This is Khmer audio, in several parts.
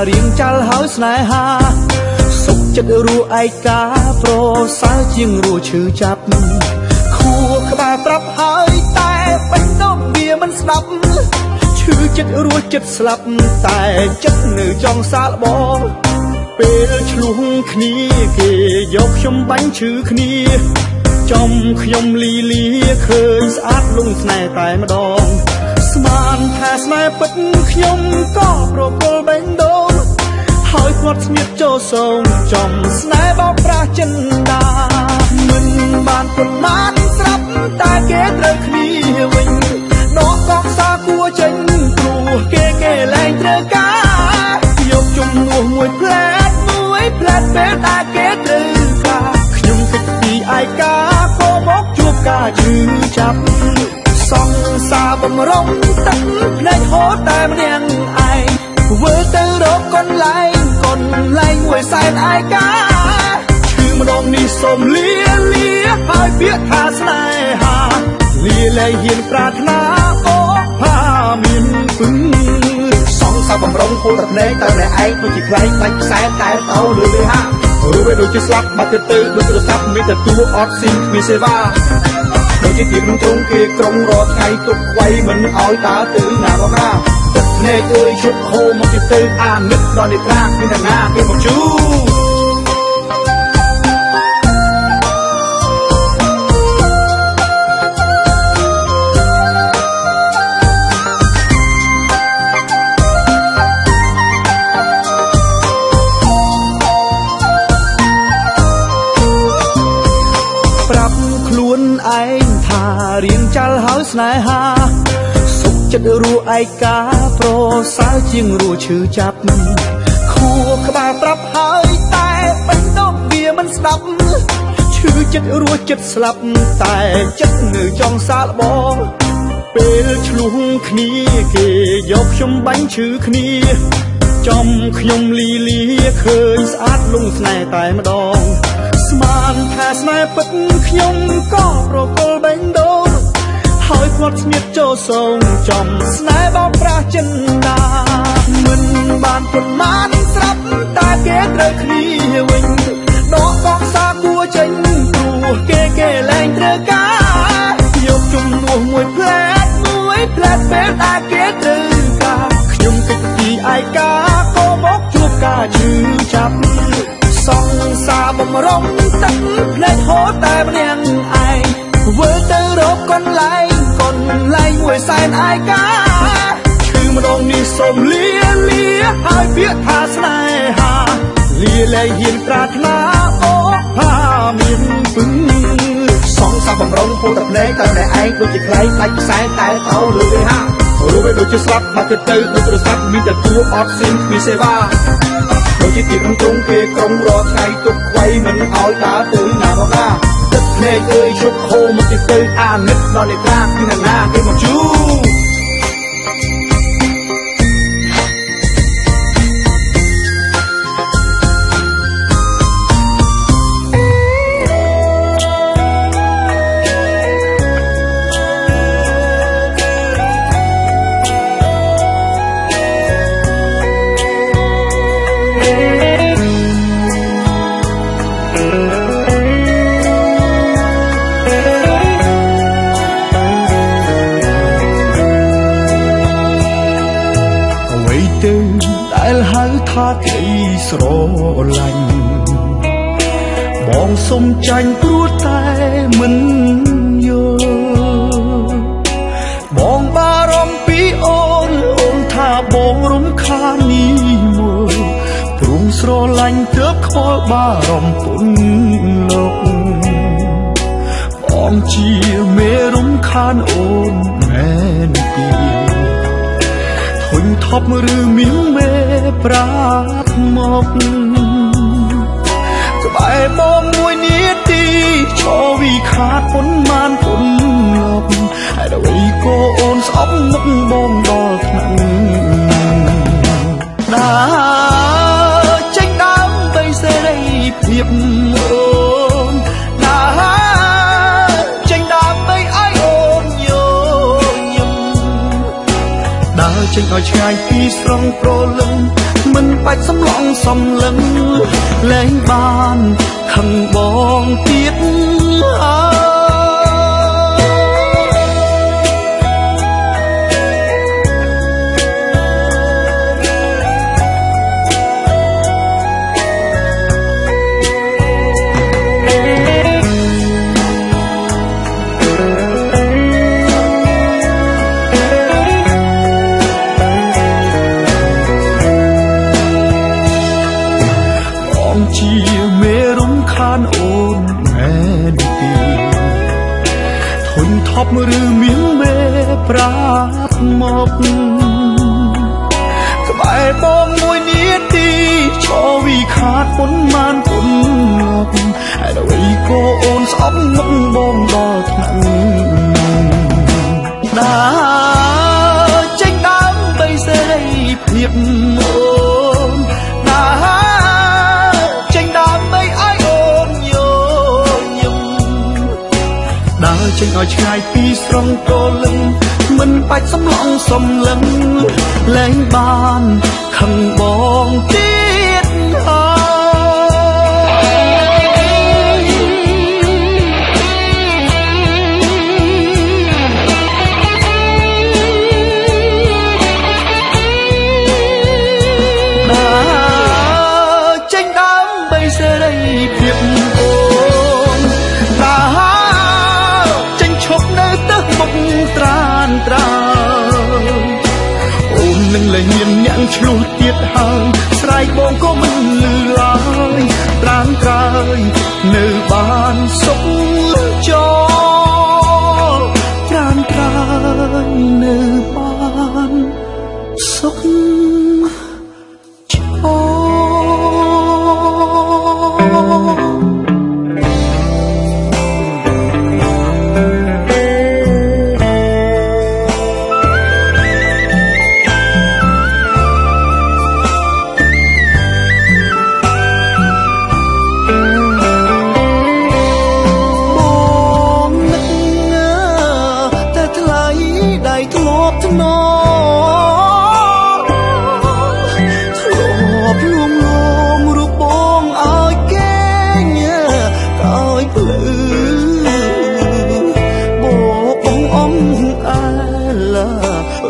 រៀងចាល់ហើយស្នេហាសុខចិត្តរស់ឯកាប្រសើរជាងរស់ឈឺចាប់ខួរក្បាលប្រាប់ហើយតែបេះដូងវាមិនស្ដាប់ឈឺចិត្តរស់ចិត្តស្លាប់តែចិត្តនៅចង់សាកល្បងពេលឆ្លុះគ្នាគេយកខ្ញុំបាញ់ឈឺគ្នាចំខ្ញុំលីលាឃើញស្អាតលងស្នេហ៍តែម្ដងស្មានថាស្នេហ៍ពិតខ្ញុំក៏ប្រគល់បេះដូងហើយគាត់ស្ងៀមចូលសងចំស្នេហ៍បោកប្រាស់ចិនដាមិនបានប៉ុន្មានស្រាប់តែគេត្រូវគ្នាវិញដកកងសាគួចេញព្រោះគេលែងត្រូវការយកជំនួសមួយផ្លែតពេលតែគេត្រូវការខ្ញុំគិតពីឯកាក៏មកជួបការឈឺចាប់សង្សារបំរុងទឹកភ្នែកហូរតែម្នាក់ឯងធ្វើទៅរកកន្លែងមួយសែនឯកាឈឺម្ដងនេះសូមលាហើយពាក្យថាស្នេហាលាលែងហ៊ានប្រាថ្នាអូផាមានពឹងសងសាបំរុងហូរតែភ្នែកតែម្នាក់ឯងដូចជាខ្លែងបាច់ខ្សែតែតោលឺលេហាรู้ไว้ដូចជាស្លាប់បាត់ទៅដូចទូរស័ព្ទមានតែទូអត់ស៊ីមគ្មានសេវាដូចជាទីក្នុងទ្រង់គេក្រុងរត់ថ្ងៃទុកໄວមិនឲ្យដើរទៅណាមកណាទឹកភ្នែកអើយឈប់ហូរមកទីទៅអានិតដល់នេះត្រាគ្មានអ្នកណាគេមកជួខ្លួនឯងថារៀងចាល់ហើយស្នេហាសុខចិត្តរស់ឯកាប្រសើរជាងរស់ឈឺចាប់ខួរក្បាលប្រាប់ហើយតែបេះដូងវាមិនស្ដាប់ឈឺចិត្តរស់ចិត្តស្លាប់តែចិត្តនៅចង់សាកល្បងពេលឆ្លុះគ្នាគេយកខ្ញុំបាញ់ឈឺគ្នាចំខ្ញុំលីលាឃើញស្អាតលងស្នេហ៍តែម្ដងស្មានថាស្នេហ៍ពិតខ្ញុំក៏ប្រគល់បេះដូងហើយគាត់ស្ងៀមចូលសងចំស្នេហ៍បោកប្រាស់ចិនដាមិនបានប៉ុន្មានស្រាប់តែគេត្រូវគ្នាវិញដកកងសាគួចេញព្រោះគេលែងត្រូវការយកជំនួសមួយផ្លែតពេលតែគេត្រូវការខ្ញុំគិតពីឯកាក៏មកជួបការឈឺចាប់សង្សារបំរុងទឹកភ្នែកហូរតែម្នាក់ឯងធ្វើទៅរកកន្លែងមួយសែនឯកាឈឺម្ដងនេះសូមលាហើយពាក្យថាស្នេហាលាលែងហ៊ានប្រាថ្នាអូផាមានពឹងសងសាបំរុងហូរតែភ្នែកតែម្នាក់ឯងដូចជាខ្លែងដាច់ខ្សែតែតោលឺលេហាรู้ไว้ដូចជាស្លាប់បាត់ទៅដូចទូរស័ព្ទមានតែទូអត់ស៊ីមគ្មានសេវាដូចជាទីក្នុងទ្រង់គេក្រុងរត់ថ្ងៃទុកໄວមិនឲ្យដើរទៅណាមកណាទឹកភ្នែកអើយឈប់ហូរមកទីទៅអានិតដល់នេះត្រាគ្មានអ្នកណាគេមកជួថាក្តីស្រឡាញ់បងសុំចាញ់ព្រោះតែមិនយល់បងបារម្ភពីអូនថាបងរំខាននេះមកព្រមស្រឡាញ់ទើបខ្វល់បារម្ភពុនលោកបងជាមេរំខានអូនមែនទេធុញថប់ឬមានមេប្រាត់មកក្បែរបងមួយនាទីឈរវិខាតពុនមានពុនលោកហើយដល់វិញក៏អូនស្អប់មុខបងដល់ថ្នាក់ដើរចេញដើមបីសេរីភាពអូនដើរចេញដើមបីឲ្យអូនញញឹមដើរចេញឲ្យឆ្ងាយពីស្រងប្រលឹង មិនបាច់សំឡងសំលឹងលែងបានខឹងបងទៀតជាមេរំខានអូនមែនទេធុញថប់ឬមានមេប្រាប់មកក្បែរបងមួយនាទីឈរវិខាតពុនមានពុនមកហើយអ្វីក៏អូនស្អប់មុខបងដល់ថ្នាក់ដើរចេញដើមបីសេរីភាពអូនដើរដើរចេញឲ្យឆ្ងាយពីស្រងកលឹងមិនបាច់សំឡងសំលឹងលែងបានខឹងបងទៀតដើរចេញដើមបីសេរីភាពអូនដើរត្រានត្រើអូននឹងលែងមានអ្នកឆ្លោះទៀតហើយស្រែកបងក៏មិនលឺឡើយត្រានត្រើយនៅបានសុខចោត្រានត្រើយនៅបានសុខចោ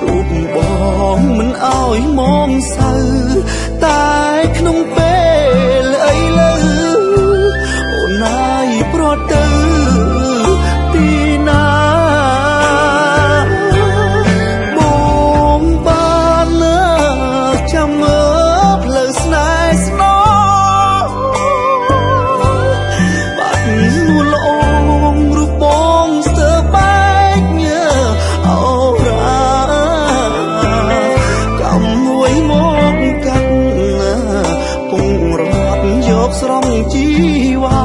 រូបបងមិនអោយមងសៅតែក្នុងពេលអីលើអូនណាយប្រត់ទៅទីណាបងបានចាំមើលផ្លូវស្នេហ៍ស្នងបាត់នួលល្អងរូបបងស្ទើរបែកអូស្រង់ជីវ៉ា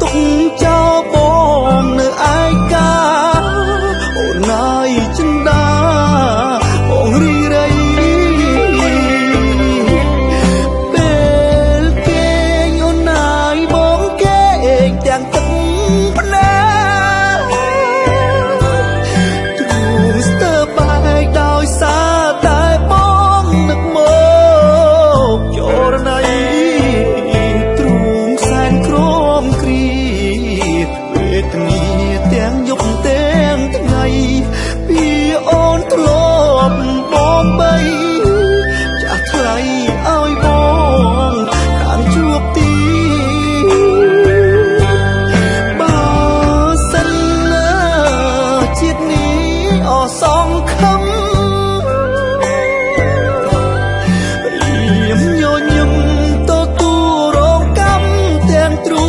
ទុកចោលបងនៅឯកាអូនណាយចិនដាបងរីរៃពេលគេងអូនណាយបងគេងទាំងទឹកភ្នែកទ្រូងស្ទើរបែកដោយសារតែបងនឹកមកចរណៃទាំងយប់ទាំងថ្ងៃពីអូនធ្លាប់បងបីចាស់ថ្លៃឲ្យបងខាងជួបទីបើសិនជាតិនេះអសងខំរៀមញញឹមទទួលរងកម្មទាំងទ្រូ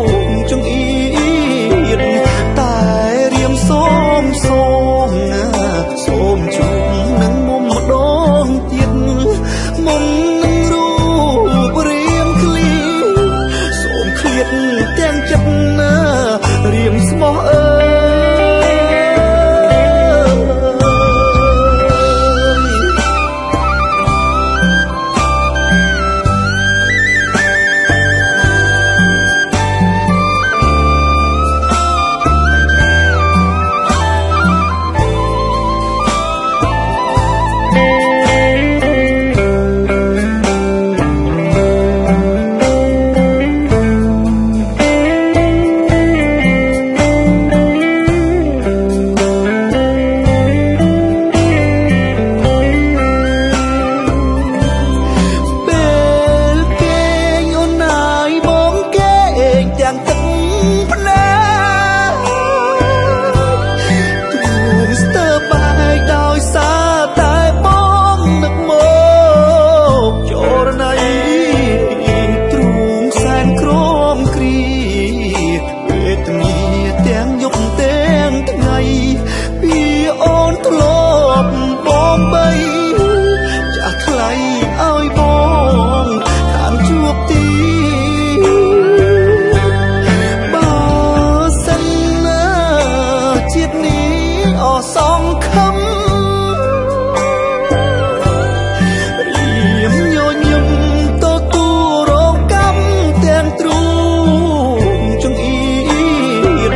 ងចង្អៀតសូម សងខំរៀមញញឹមទទួលរងកម្មទាំងទ្រូងចង្អៀត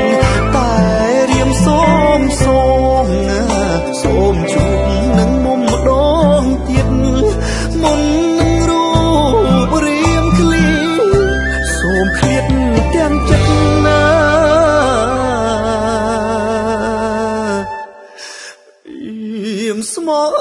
តែរៀមសូមជួបនឹងមុំម្ដងទៀតមុននឹងរូបរៀមឃ្លីសូមឃ្លាតទាំងចិត្តណារៀមស្មោះ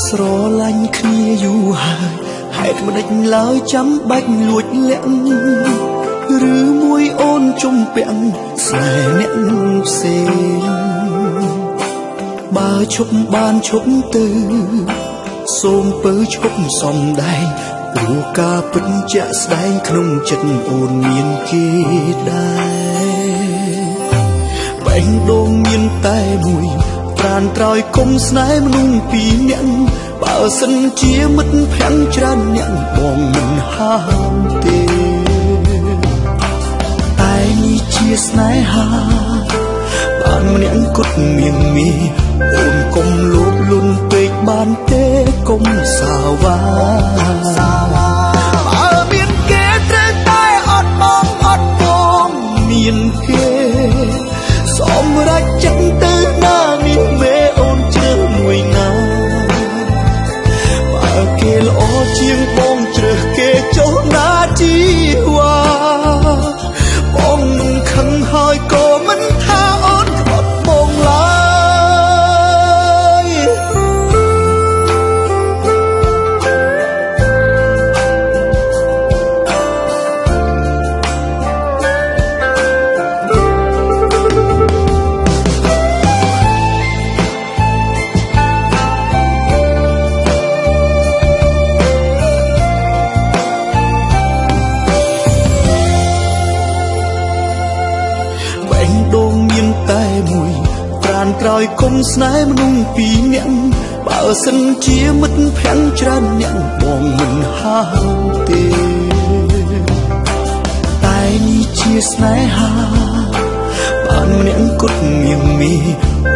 ស្រឡាញ់គ្នាយូរហើយហេតុមិនដេចឡើយចាំបាច់លួចលាក់ឬមួយអូនជំពាក់ស្នេហ៍អ្នកផ្សេងបើឈប់បានឈប់ទៅសូមពើឈប់សំដែងព្រោះការពិតជាក់ស្ដែងក្នុងចិត្តអូនមានគេដែរបែងដូងមានតែមួយប្រានត្រោយគុំស្នេហ៍មនុស្សពីរនាក់បើសិនជាមិត្តភក្តិច្រើនអ្នកបងមិនហាមទេតែនេះជាស្នេហាបានម្នាក់គត់មៀងមីអូនកុំលោភលន់ពេកបានទេកុំសាវ៉ាបើមានគេត្រូវតែអត់បងអត់បងមានគេសម្រេចចិត្តទៅណានេះមេអូនជ្រើសមួយណាបើគេល្អជាងបងជ្រើសគេចុះណាជីវ៉ាបងខឹងហើយក៏មិនថាអូនអត់បងឡើយក្រោយគុំស្នេហ៍មនុស្សពីរនាក់បើសិនជាមិត្តភក្តិច្រើនអ្នកបងមិនហាមទេតែនេះជាស្នេហាបានម្នាក់គត់មៀងមី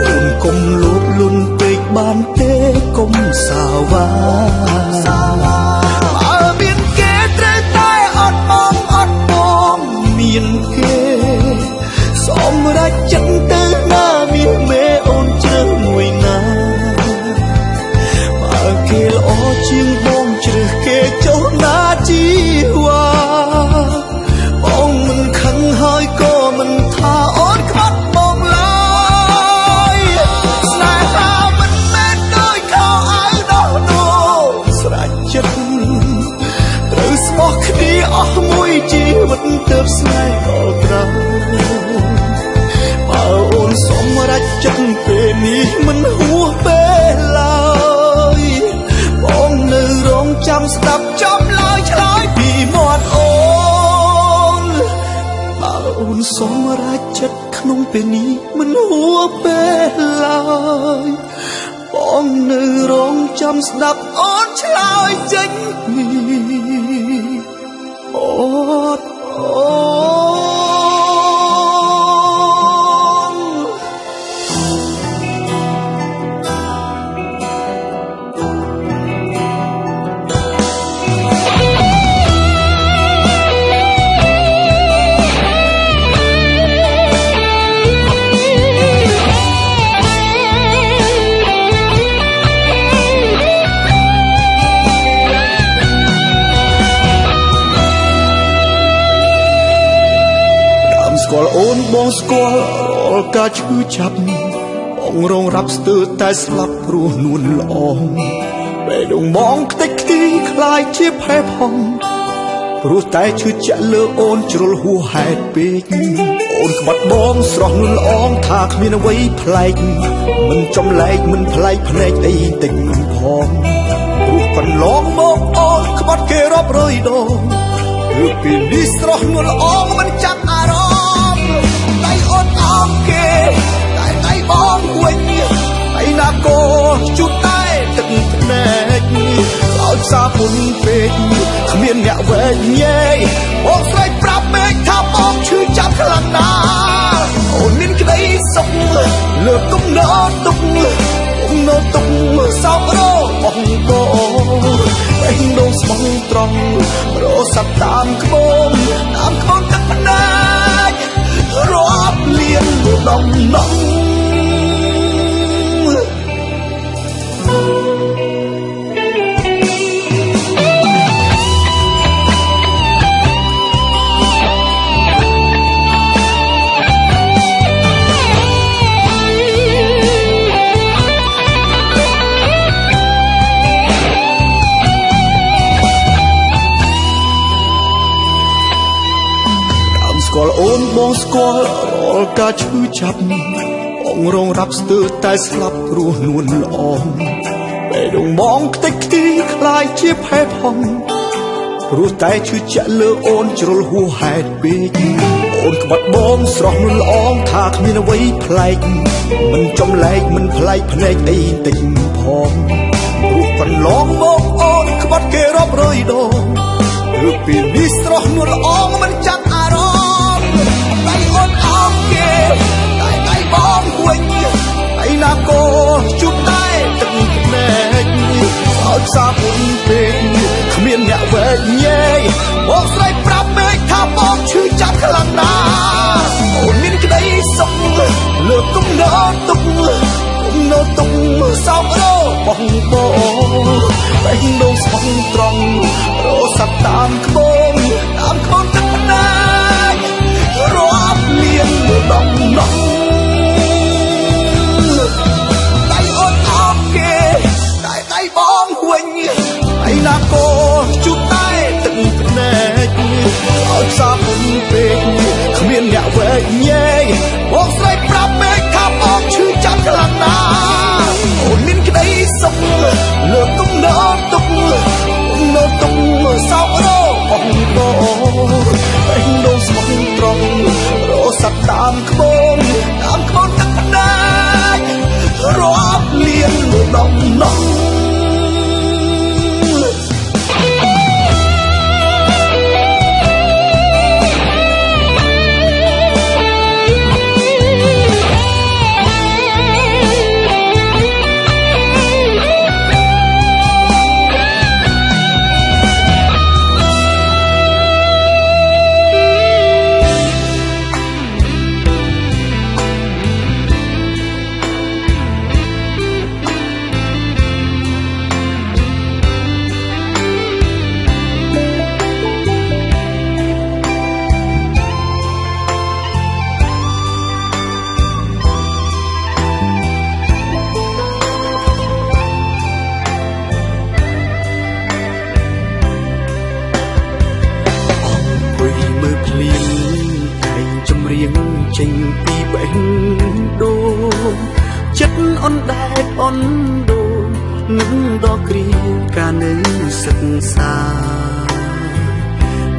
អូនកុំលោភលន់ពេកបានទេកុំសាវ៉ាបើមានគេត្រូវតែអត់បងអត់បងមានគេសម្រេចចិត្តទៅណាមានមេអូនជ្រើសមួយណាបើគេល្អជាងបងជ្រើសគេចុះណាជីវ៉ាបងមិនខឹងហើយក៏មិនថាអូនខ្វាត់បងឡើយស្នេហាមិនមែនដូចខោអាវដោះដូរស្រេចចិត្តត្រូវស្មោះគ្នាអស់មួយជីវិតទើបស្នេហ៍ដល់ក្រោយបើអូនសម្រេចចិត្តពេលនេះមិនហួសពេលឡើយបងនៅរងចាំស្ដាប់ចំឡើយឆ្លើយពីមាត់អូនបើអូនសម្រេចចិត្តក្នុងពេលនេះមិនហួសពេលឡើយបងនៅរងចាំស្ដាប់អូនឆ្លើយចេញពីអូន ស្គាល់អូនបងស្គាល់រាល់ការឈឺចាប់បងរងរាប់ស្ទើរតែស្លាប់ព្រោះនួនល្អពេលដងមងខ្ទេចខ្ទីខ្លាយជាផែផងព្រោះតែឈឺចាក់លើអូនជ្រុលហួសហេតុពេកអូនក្បត់បងស្រស់នួនល្អថាគ្មានអ្វីប្លែកមិនចំលែកមិនប្លែកភ្នែកអីតិចផងព្រោះកន្លងមកអូនក្បត់គេរាប់រយដងគឺពីនេះស្រស់នួនល្អមិនចាំអារម្មណ៍ដៃអូនអោបគេតែដៃបងវិញឯណាក៏ជួបតែទឹកភ្នែកឲ្យផ្សារពុនពេកគ្មានអ្នកវែងញែកបងស្រីប្រាប់ពេកថាបងឈឺចាប់ខ្លាំងណាស់អូនមានក្តីសុខលើកទំនោរទុកសោករោបងបេះដូងស្មោះត្រង់រស័ព្ទតាមក្បូនទឹកភ្នែករាប់លានដំណងស្គាល់អូនបងស្គាល់រាល់ការឈឺចាប់បងរងរាប់ស្ទើរតែស្លាប់ព្រោះនួនល្អពេលដងមងខ្ទេចខ្ទីខ្លាយជាផែផងព្រោះតែឈឺចាក់លើអូនជ្រុលហួសហេតុពេកអូនក្បត់បងស្រស់នួនល្អថាគ្មានអ្វីប្លែកមិនចំលែកមិនប្លែកភ្នែកអីតិចផងព្រោះកន្លងមកអូនក្បត់គេរាប់រយដងគឺពីនេះស្រស់នួនល្អមិនចាំអារម្មណ៍ដៃអូនអោបគេតែដៃបងវិញឯណាក៏ជួបតែទឹកភ្នែកឲ្យផ្សារពុនពេកគ្មានអ្នកវែងញែកបងស្រីប្រាប់ពេកថាបងឈឺចាប់ខ្លាំងណាស់អូនមានក្តីសុខលើកទំនោរទុកសោករោបងបេះដូងស្មោះត្រង់រស័ព្ទតាមក្បូនទឹកភ្នែករាប់លានដំណងដៃអូនអោបគេតែដៃបងវិញឯណាក៏ជួបតែទឹកភ្នែកឲ្យផ្សារពុនពេកគ្មានអ្នកវែងញែកបងស្រីប្រាប់ពេកថាបងឈឺចាប់ខ្លាំងណាស់អូនមានក្តីសុខលើកទំនោរទុកសោករោបងបេះដូងស្មោះត្រង់រស័ព្ទតាមក្បូនទឹកភ្នែករាប់លានដំណងចេញពីបេះដូងចិត្តអនដែលអនដូងនឹងដល់គ្រាការនៅសិក្សា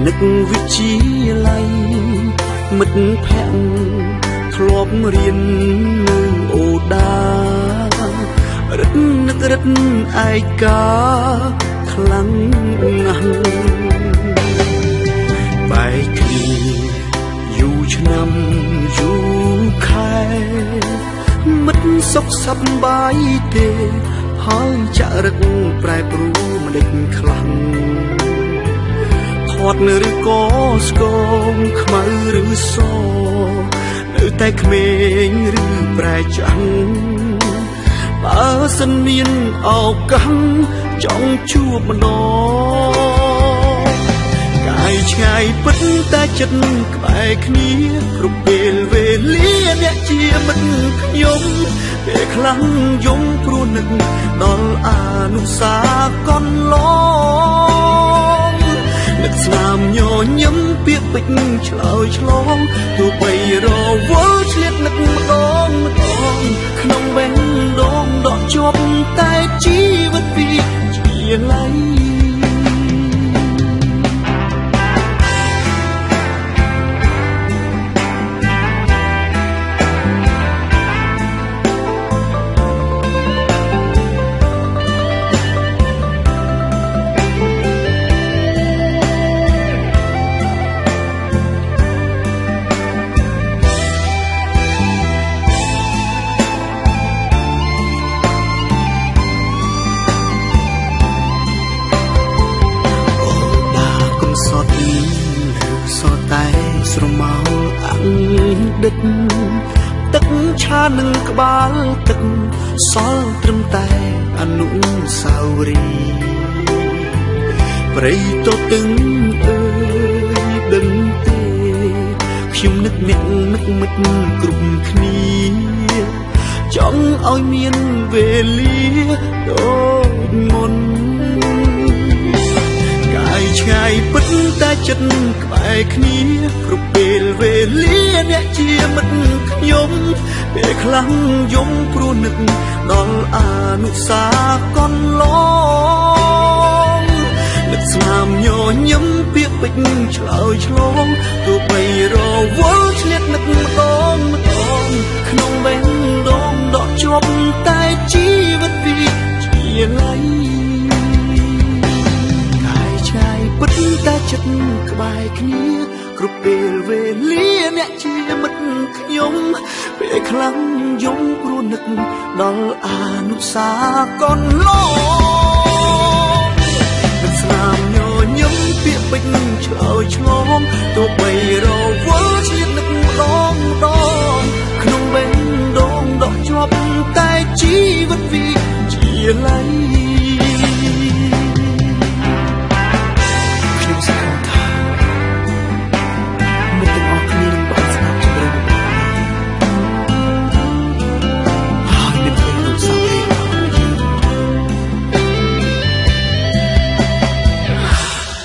នឹកវិទ្យាល័យមិត្តភ័ក្តិធ្លាប់រៀននៅអូដារឹតនឹករឹតឯកាខ្លាំងណាស់បែកគ្នាយូរឆ្នាំយូរខែមិត្តសុខសប្បាយទេហើយចាក់រឹកប្រែប្រួលម្ដេចខ្លាំងធាត់ឬក៏ស្គមខ្មៅឬសនៅតែក្មេងឬប្រែចាំងបើសិនមានឱកាសចង់ជួបម្ដងកាយ ឆ្ងាយពិតតែចិត្តក្បែរគ្នាគ្រប់ពេលវេលាអ្នកជាមិត្តខ្ញុំពេលខ្លាំងយំព្រោះនឹកដល់អនុសាកនឡងនឹកស្នាមញញឹមពាក្យពេចន៍ឆ្លើយឆ្លងទោះបីរវល់ឆ្លៀតនឹកម្ដងក្នុងបេះដូងដកជាប់តែជីវិតពីជាឡៃស្រមោលអង្ដិតទឹកឆានឹងក្បាលទឹកសល់ត្រឹមតែអនុស្សាវរីយ៍ព្រៃតទឹងអើយដឹងទេខ្ញុំនឹកអ្នកនឹកមិត្តគ្រប់គ្នាចង់ឲ្យមានវេលាដូចមុនឆ្ងាយពិតតែចិត្តក្បែរគ្នាគ្រប់ពេលវេលាអ្នកជាមិត្តខ្ញុំពេលខ្លាំងយំព្រោះនឹកដល់អនុសាកនឡងនឹកស្នាមញញឹមពាក្យពេចន៍ឆ្លើយឆ្លងទោះបីរវល់ឆ្លៀតនឹកម្ដងក្នុងបេះដូងដកជាប់តែជីវិតវាជាឡៃពិតតែចិត្តក្បែរគ្នាគ្រប់ពេលវេលាអ្នកជាមិត្តខ្ញុំពេលខ្លាំងយំព្រោះនឹកដល់អនុស្សាកនឡងស្នាមញញឹមពាក្យពេចន៍ឆ្លើយឆ្លងទោះ